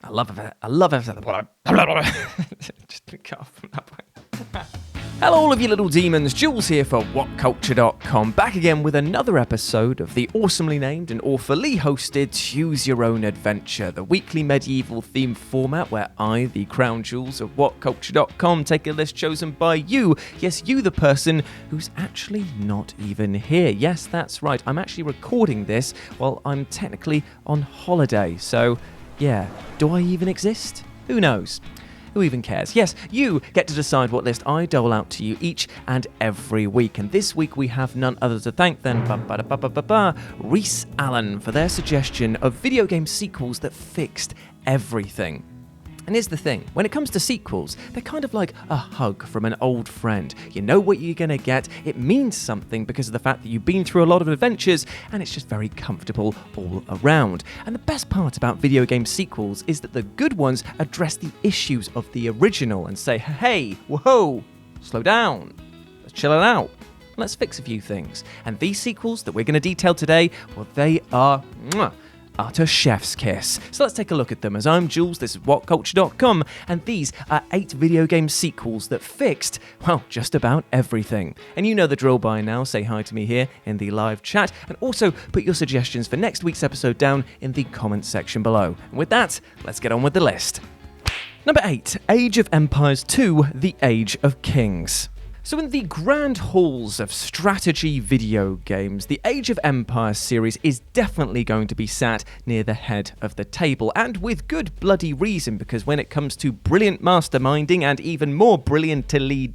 I love it. Just cut off from that point. Hello, all of you little demons. Jules here for WhatCulture.com, back again with another episode of the awesomely named and awfully hosted Tues Your Own Adventure, the weekly medieval themed format where I, the crown Jules of WhatCulture.com, take a list chosen by you. Yes, you, the person who's actually not even here. Yes, that's right. I'm actually recording this while I'm technically on holiday. So, yeah, do I even exist? Who knows? Who even cares? Yes, you get to decide what list I dole out to you each and every week. And this week we have none other to thank than Reese Allen for their suggestion of video game sequels that fixed everything. And here's the thing, when it comes to sequels, they're kind of like a hug from an old friend. You know what you're going to get, it means something because of the fact that you've been through a lot of adventures, and it's just very comfortable all around. And the best part about video game sequels is that the good ones address the issues of the original and say, hey, whoa, slow down, let's chill it out. Let's fix a few things. And these sequels that we're going to detail today, well, they are utter chef's kiss. So let's take a look at them. As I'm Jules, this is WhatCulture.com, and these are 8 video game sequels that fixed, well, just about everything. And you know the drill by now. Say hi to me here in the live chat, and also put your suggestions for next week's episode down in the comments section below. And with that, let's get on with the list. Number 8, Age of Empires 2, The Age of Kings. So in the grand halls of strategy video games, the Age of Empires series is definitely going to be sat near the head of the table, and with good bloody reason, because when it comes to brilliant masterminding and even more brilliantly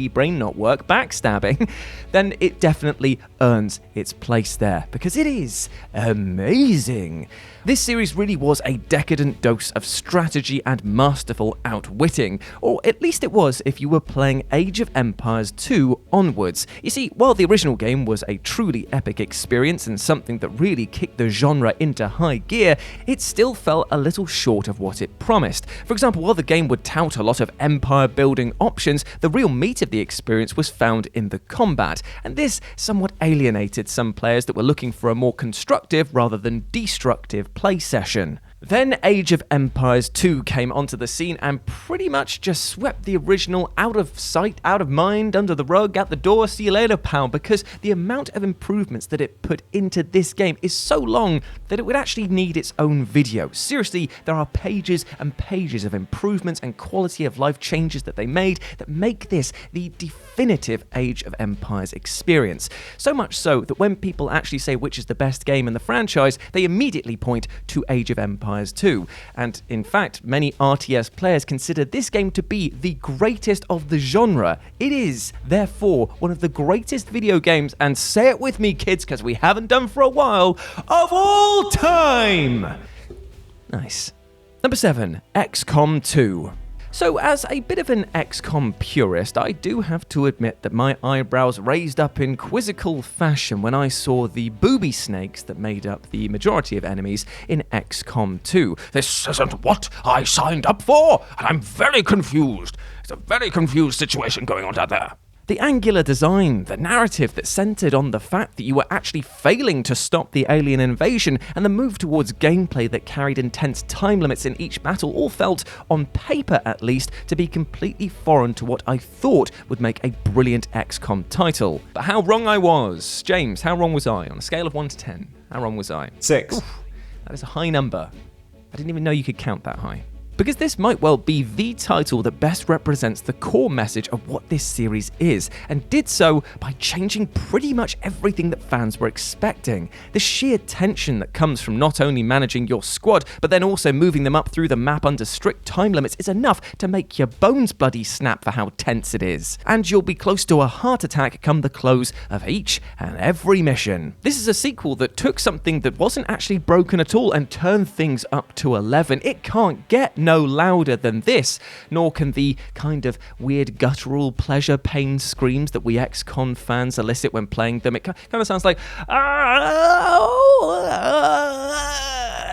brain not work backstabbing, then it definitely earns its place there, because it is amazing. This series really was a decadent dose of strategy and masterful outwitting, or at least it was if you were playing Age of Empires 2 onwards. You see, while the original game was a truly epic experience and something that really kicked the genre into high gear, it still fell a little short of what it promised. For example, while the game would tout a lot of empire building options, the real meat of the experience was found in the combat, and this somewhat alienated some players that were looking for a more constructive rather than destructive play session. Then Age of Empires 2 came onto the scene and pretty much just swept the original out of sight, out of mind, under the rug, out the door, see you later, pal, because the amount of improvements that it put into this game is so long that it would actually need its own video. Seriously, there are pages and pages of improvements and quality of life changes that they made that make this the definitive Age of Empires experience. So much so that when people actually say which is the best game in the franchise, they immediately point to Age of Empires 2. And in fact, many RTS players consider this game to be the greatest of the genre. It is, therefore, one of the greatest video games, and say it with me, kids, because we haven't done for a while, of all time! Nice. Number 7, XCOM 2. So, as a bit of an XCOM purist, I do have to admit that my eyebrows raised up in quizzical fashion when I saw the booby snakes that made up the majority of enemies in XCOM 2. This isn't what I signed up for, and I'm very confused. It's a very confused situation going on down there. The angular design, the narrative that centered on the fact that you were actually failing to stop the alien invasion, and the move towards gameplay that carried intense time limits in each battle all felt, on paper at least, to be completely foreign to what I thought would make a brilliant XCOM title. But how wrong I was. James, how wrong was I? On a scale of 1 to 10, how wrong was I? 6. Oof, that is a high number. I didn't even know you could count that high. Because this might well be the title that best represents the core message of what this series is, and did so by changing pretty much everything that fans were expecting. The sheer tension that comes from not only managing your squad, but then also moving them up through the map under strict time limits is enough to make your bones bloody snap for how tense it is. And you'll be close to a heart attack come the close of each and every mission. This is a sequel that took something that wasn't actually broken at all and turned things up to 11. It can't get no louder than this, nor can the kind of weird guttural pleasure pain screams that we XCOM fans elicit when playing them. It kind of sounds like,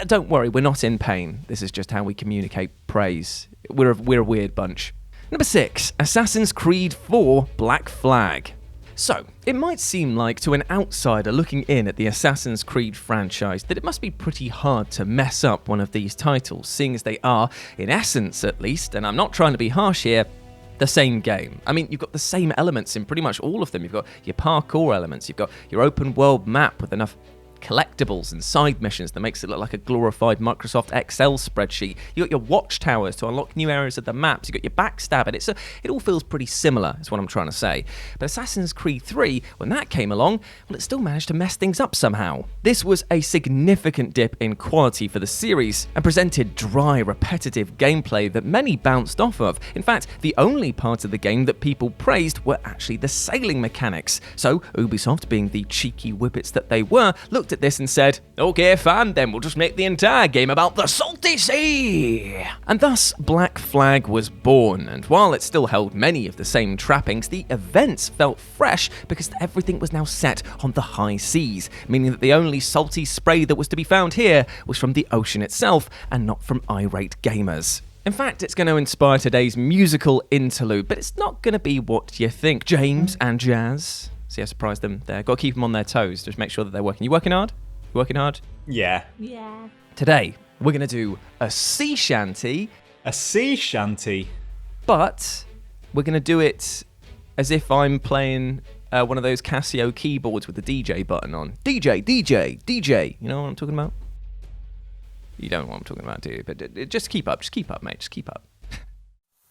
don't worry, we're not in pain. This is just how we communicate praise. We're a weird bunch. Number 6, Assassin's Creed 4 Black Flag. So, it might seem like to an outsider looking in at the Assassin's Creed franchise that it must be pretty hard to mess up one of these titles, seeing as they are, in essence at least, and I'm not trying to be harsh here, the same game. I mean, you've got the same elements in pretty much all of them. You've got your parkour elements, you've got your open world map with enough collectibles and side missions that makes it look like a glorified Microsoft Excel spreadsheet. You got your watchtowers to unlock new areas of the maps. You got your backstab, and it all feels pretty similar, is what I'm trying to say. But Assassin's Creed 3, when that came along, well, it still managed to mess things up somehow. This was a significant dip in quality for the series and presented dry, repetitive gameplay that many bounced off of. In fact, the only part of the game that people praised were actually the sailing mechanics. So Ubisoft, being the cheeky whippets that they were, looked at this and said, okay, fine, then we'll just make the entire game about the salty sea. And thus, Black Flag was born, and while it still held many of the same trappings, the events felt fresh because everything was now set on the high seas, meaning that the only salty spray that was to be found here was from the ocean itself and not from irate gamers. In fact, it's going to inspire today's musical interlude, but it's not going to be what you think. James and Jazz. See, I surprised them there. Got to keep them on their toes. Just make sure that they're working. You working hard? You working hard? Yeah. Yeah. Today, we're going to do a sea shanty. A sea shanty? But we're going to do it as if I'm playing one of those Casio keyboards with the DJ button on. DJ, DJ, DJ. You know what I'm talking about? You don't know what I'm talking about, do you? But just keep up, mate. Just keep up.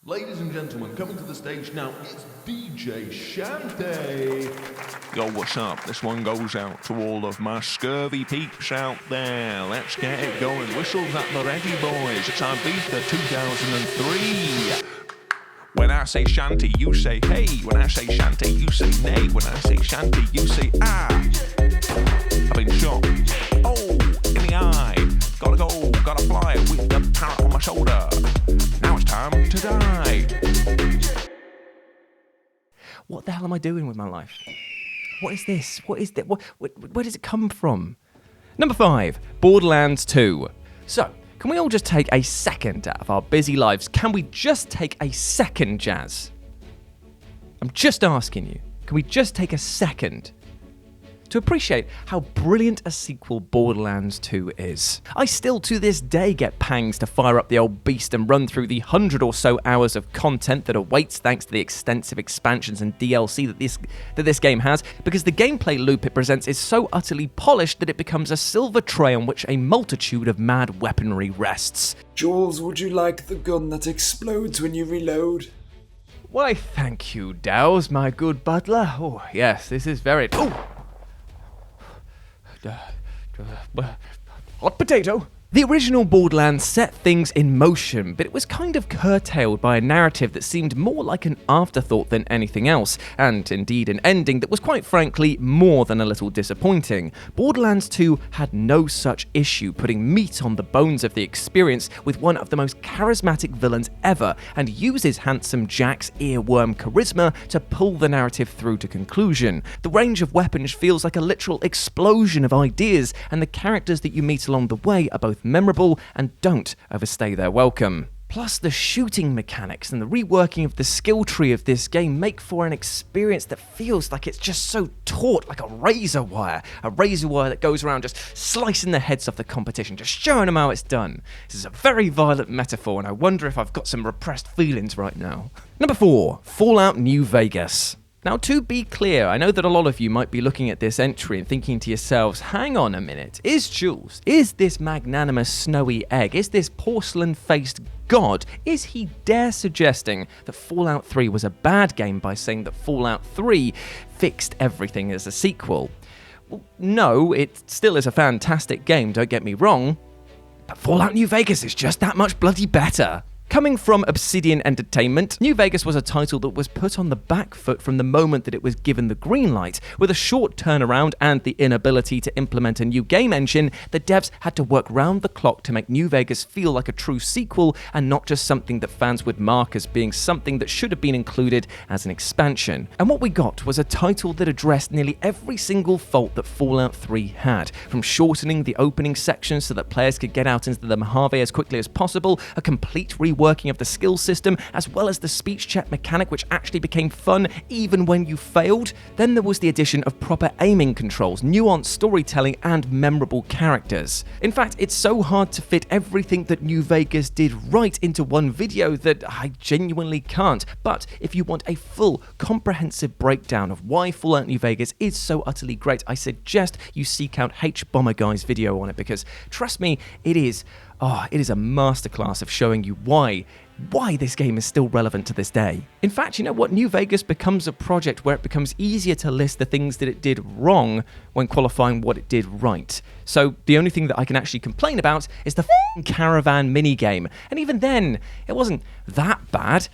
Ladies and gentlemen, coming to the stage now, it's DJ Shanty. Yo, what's up? This one goes out to all of my scurvy peeps out there. Let's get it going. Whistles at the ready, boys. It's Ibiza 2003. When I say shanty, you say hey. When I say shanty, you say nay. When I say shanty, you say ah. I've been shot. Oh, in the eye. Gotta go, gotta fly with the parrot on my shoulder. Now it's time to die. What the hell am I doing with my life? What is this? What is that? Where does it come from? Number 5, Borderlands 2. So, can we all just take a second out of our busy lives? Can we just take a second, Jazz? I'm just asking you. Can we just take a second to appreciate how brilliant a sequel Borderlands 2 is? I still to this day get pangs to fire up the old beast and run through the 100 or so hours of content that awaits thanks to the extensive expansions and DLC that this game has, because the gameplay loop it presents is so utterly polished that it becomes a silver tray on which a multitude of mad weaponry rests. Jules, would you like the gun that explodes when you reload? Why, thank you, Dowse, my good butler. Oh, yes, this is very... Oh! Hot potato. The original Borderlands set things in motion, but it was kind of curtailed by a narrative that seemed more like an afterthought than anything else, and indeed an ending that was quite frankly more than a little disappointing. Borderlands 2 had no such issue putting meat on the bones of the experience with one of the most charismatic villains ever, and uses handsome Jack's earworm charisma to pull the narrative through to conclusion. The range of weapons feels like a literal explosion of ideas, and the characters that you meet along the way are both memorable and don't overstay their welcome. Plus, the shooting mechanics and the reworking of the skill tree of this game make for an experience that feels like it's just so taut, like a razor wire that goes around just slicing the heads off the competition, just showing them how it's done. This is a very violent metaphor, and I wonder if I've got some repressed feelings right now. Number 4, Fallout New Vegas. Now, to be clear, I know that a lot of you might be looking at this entry and thinking to yourselves, hang on a minute, is Jules, is this magnanimous snowy egg, is this porcelain-faced god, is he dare suggesting that Fallout 3 was a bad game by saying that Fallout 3 fixed everything as a sequel? Well, no, it still is a fantastic game, don't get me wrong, but Fallout New Vegas is just that much bloody better. Coming from Obsidian Entertainment, New Vegas was a title that was put on the back foot from the moment that it was given the green light. With a short turnaround and the inability to implement a new game engine, the devs had to work round the clock to make New Vegas feel like a true sequel and not just something that fans would mark as being something that should have been included as an expansion. And what we got was a title that addressed nearly every single fault that Fallout 3 had, from shortening the opening sections so that players could get out into the Mojave as quickly as possible, a complete rework working of the skill system, as well as the speech check mechanic, which actually became fun even when you failed. Then there was the addition of proper aiming controls, nuanced storytelling, and memorable characters. In fact, it's so hard to fit everything that New Vegas did right into one video that I genuinely can't. But if you want a full, comprehensive breakdown of why Fallout New Vegas is so utterly great, I suggest you seek out H Bomber Guy's video on it, because trust me, it is a masterclass of showing you why this game is still relevant to this day. In fact, you know what? New Vegas becomes a project where it becomes easier to list the things that it did wrong when qualifying what it did right. So the only thing that I can actually complain about is the caravan minigame. And even then, it wasn't that bad,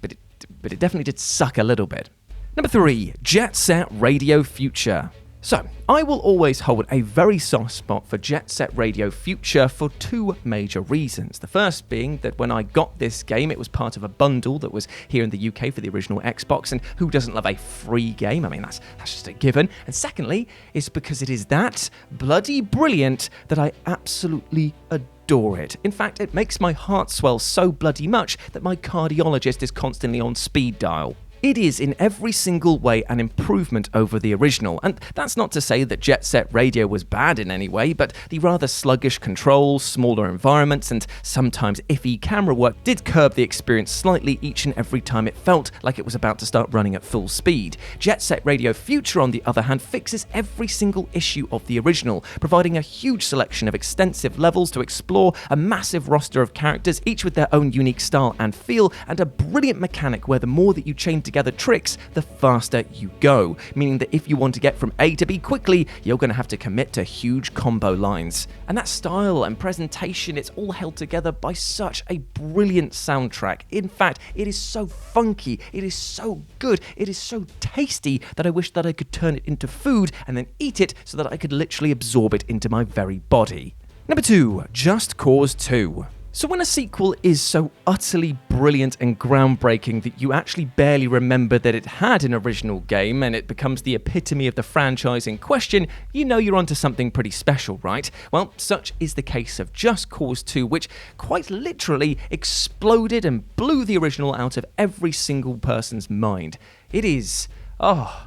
but it definitely did suck a little bit. Number 3, Jet Set Radio Future. So, I will always hold a very soft spot for Jet Set Radio Future for 2 major reasons. The first being that when I got this game, it was part of a bundle that was here in the UK for the original Xbox, and who doesn't love a free game? I mean, that's just a given. And secondly, it's because it is that bloody brilliant that I absolutely adore it. In fact, it makes my heart swell so bloody much that my cardiologist is constantly on speed dial. It is in every single way an improvement over the original, and that's not to say that Jet Set Radio was bad in any way, but the rather sluggish controls, smaller environments, and sometimes iffy camera work did curb the experience slightly each and every time it felt like it was about to start running at full speed. Jet Set Radio Future, on the other hand, fixes every single issue of the original, providing a huge selection of extensive levels to explore, a massive roster of characters, each with their own unique style and feel, and a brilliant mechanic where the more that you chain together tricks, the faster you go, meaning that if you want to get from A to B quickly, you're going to have to commit to huge combo lines. And that style and presentation, it's all held together by such a brilliant soundtrack. In fact, it is so funky, it is so good, it is so tasty that I wish that I could turn it into food and then eat it so that I could literally absorb it into my very body. Number 2, Just Cause 2. So when a sequel is so utterly brilliant and groundbreaking that you actually barely remember that it had an original game and it becomes the epitome of the franchise in question, you know you're onto something pretty special, right? Well, such is the case of Just Cause 2, which quite literally exploded and blew the original out of every single person's mind. It is, I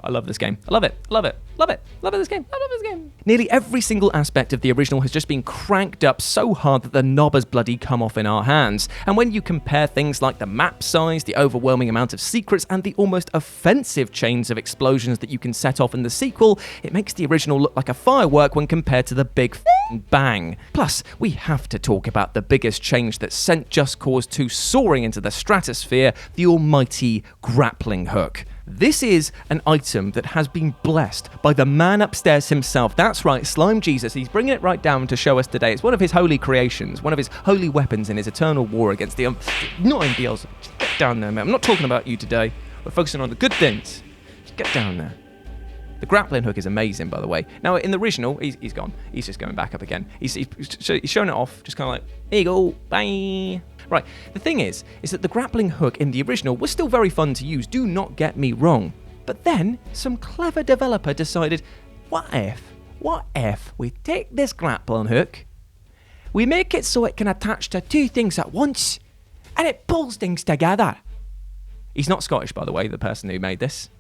love this game. I love it. Love this game. Nearly every single aspect of the original has just been cranked up so hard that the knob has bloody come off in our hands. And when you compare things like the map size, the overwhelming amount of secrets, and the almost offensive chains of explosions that you can set off in the sequel, it makes the original look like a firework when compared to the big bang. Plus, we have to talk about the biggest change that sent Just Cause 2 soaring into the stratosphere, the almighty grappling hook. This is an item that has been blessed by the man upstairs himself. That's right, Slime Jesus. He's bringing it right down to show us today. It's one of his holy creations, one of his holy weapons in his eternal war against the not in Beelzebub. Just get down there, man. I'm not talking about you today. We're focusing on the good things. Just get down there. The grappling hook is amazing, by the way. Now, in the original, he's gone. He's just going back up again. He's showing it off, just kind of like, here you go, bye. Right, the thing is that the grappling hook in the original was still very fun to use, do not get me wrong. But then, some clever developer decided, what if we take this grappling hook, we make it so it can attach to 2 things at once, and it pulls things together. He's not Scottish, by the way, the person who made this,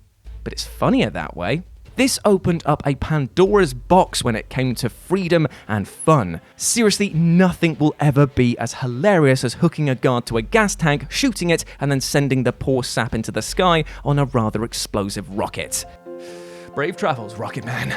but it's funnier that way. This opened up a Pandora's box when it came to freedom and fun. Seriously, nothing will ever be as hilarious as hooking a guard to a gas tank, shooting it, and then sending the poor sap into the sky on a rather explosive rocket. Brave travels, Rocket Man.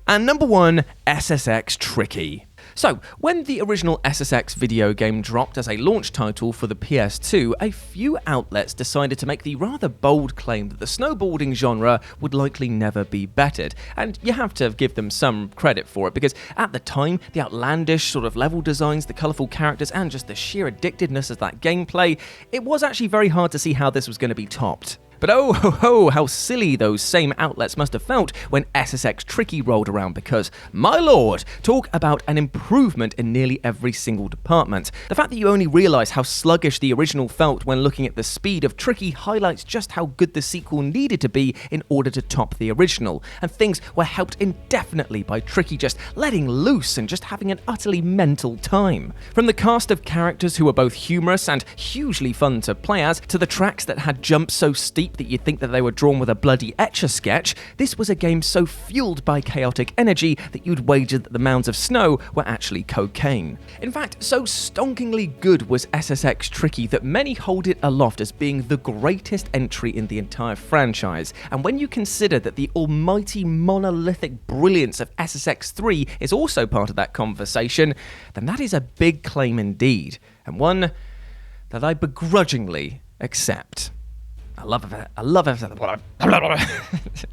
And number 1, SSX Tricky. So, when the original SSX video game dropped as a launch title for the PS2, a few outlets decided to make the rather bold claim that the snowboarding genre would likely never be bettered. And you have to give them some credit for it, because at the time, the outlandish sort of level designs, the colourful characters, and just the sheer addictiveness of that gameplay, it was actually very hard to see how this was going to be topped. But oh ho ho, how silly those same outlets must have felt when SSX Tricky rolled around, because, my lord, talk about an improvement in nearly every single department. The fact that you only realise how sluggish the original felt when looking at the speed of Tricky highlights just how good the sequel needed to be in order to top the original, and things were helped indefinitely by Tricky just letting loose and just having an utterly mental time. From the cast of characters who were both humorous and hugely fun to play as, to the tracks that had jumps so steep that you'd think that they were drawn with a bloody Etch-a-Sketch, this was a game so fueled by chaotic energy that you'd wager that the mounds of snow were actually cocaine. In fact, so stonkingly good was SSX Tricky that many hold it aloft as being the greatest entry in the entire franchise, and when you consider that the almighty monolithic brilliance of SSX 3 is also part of that conversation, then that is a big claim indeed, and one that I begrudgingly accept. I love it.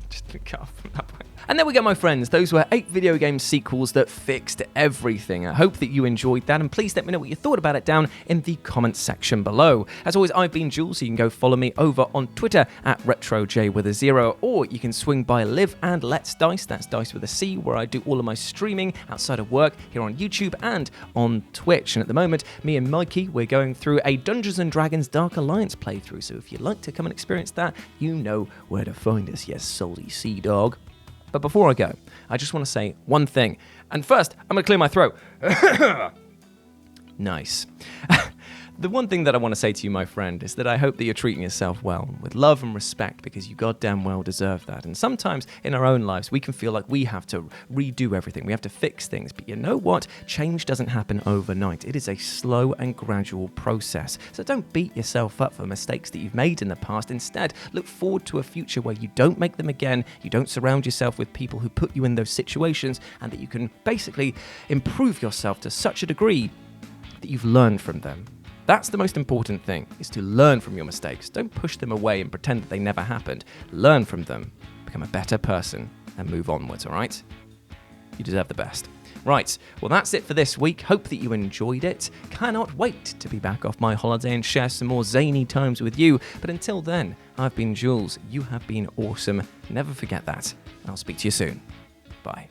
Just cut off from that point. And there we go, my friends. Those were 8 video game sequels that fixed everything. I hope that you enjoyed that, and please let me know what you thought about it down in the comments section below. As always, I've been Jules, so you can go follow me over on Twitter at RetroJ, or you can swing by Live and Let's Dice, that's Dice with a C, where I do all of my streaming outside of work here on YouTube and on Twitch. And at the moment, me and Mikey, we're going through a Dungeons & Dragons Dark Alliance playthrough, so if you'd like to come and experience that, you know where to find us, yes, salty sea dog. But before I go, I just want to say one thing. And first, I'm going to clear my throat. Nice. The one thing that I want to say to you, my friend, is that I hope that you're treating yourself well, with love and respect, because you goddamn well deserve that. And sometimes in our own lives, we can feel like we have to redo everything. We have to fix things. But you know what? Change doesn't happen overnight. It is a slow and gradual process. So don't beat yourself up for mistakes that you've made in the past. Instead, look forward to a future where you don't make them again, you don't surround yourself with people who put you in those situations, and that you can basically improve yourself to such a degree that you've learned from them. That's the most important thing, is to learn from your mistakes. Don't push them away and pretend that they never happened. Learn from them, become a better person, and move onwards, all right? You deserve the best. Right, well that's it for this week. Hope that you enjoyed it. Cannot wait to be back off my holiday and share some more zany times with you. But until then, I've been Jules. You have been awesome. Never forget that. And I'll speak to you soon. Bye.